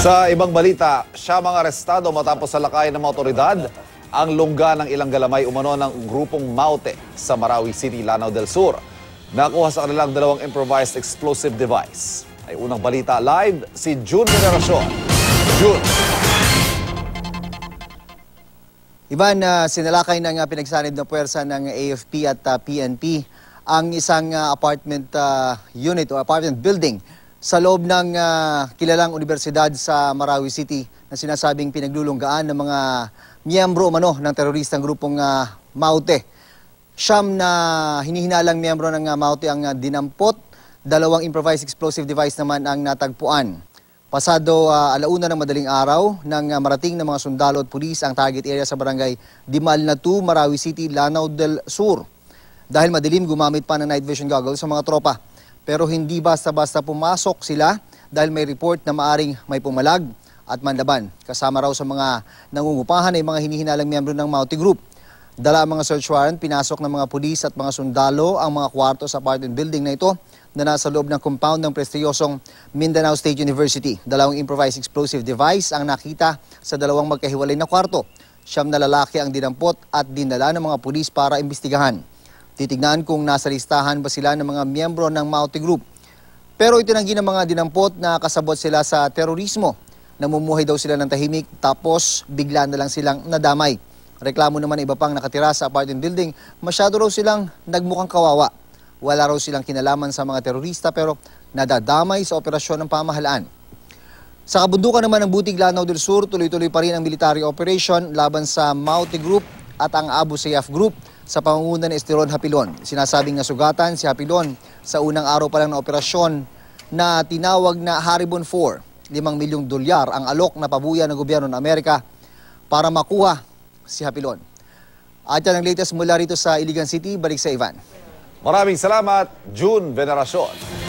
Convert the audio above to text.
Sa ibang balita, siya mga arestado matapos salakayin ng mga otoridad ang lungga ng ilang galamay umano ng grupong Maute sa Marawi City, Lanao del Sur. Nakuha sa kanilang dalawang improvised explosive device. Ay unang balita live si June Veneracion. June. Ivan, sinalakay ng pinagsanib na puwersa ng AFP at PNP ang isang apartment unit o apartment building sa loob ng kilalang universidad sa Marawi City na sinasabing pinaglulunggaan ng mga miyembro umano ng teroristang grupong Maute. Siyam na hinihinalang miyembro ng Maute ang dinampot, dalawang improvised explosive device naman ang natagpuan. Pasado alauna ng madaling araw nang marating ng mga sundalo at pulis ang target area sa barangay Dimal na 2, Marawi City, Lanao del Sur. Dahil madilim, gumamit pa ng night vision goggles sa mga tropa. Pero hindi basta-basta pumasok sila dahil may report na maaring may pumalag at manlaban. Kasama raw sa mga nangungupahan ay mga hinihinalang miyembro ng Maute Group. Dala ang mga search warrant, pinasok ng mga pulis at mga sundalo ang mga kwarto sa apartment building na ito na nasa loob ng compound ng prestiyosong Mindanao State University. Dalawang improvised explosive device ang nakita sa dalawang magkahiwalay na kwarto. Siyam na lalaki ang dinampot at dinala ng mga pulis para imbestigahan. Titignan kung nasa listahan ba sila ng mga miyembro ng Maute Group. Pero itinanggi ng mga dinampot na kasabot sila sa terorismo. Namumuhay daw sila ng tahimik tapos bigla na lang silang nadamay. Reklamo naman iba pang nakatira sa apartment building, masyado raw silang nagmukhang kawawa. Wala raw silang kinalaman sa mga terorista pero nadadamay sa operasyon ng pamahalaan. Sa kabundukan naman ng Butig, Lanao del Sur, tuloy-tuloy pa rin ang military operation laban sa Maute Group at ang Abu Sayyaf Group sa pangunguna ni Esteron Hapilon. Sinasabing nasugatan si Hapilon sa unang araw pa lang na operasyon na tinawag na Haribon 4. 5 milyong dolyar ang alok na pabuya ng gobyerno ng Amerika para makuha si Hapilon. At yan ang latest mula rito sa Iligan City. Balik sa Ivan. Maraming salamat, June Veneracion.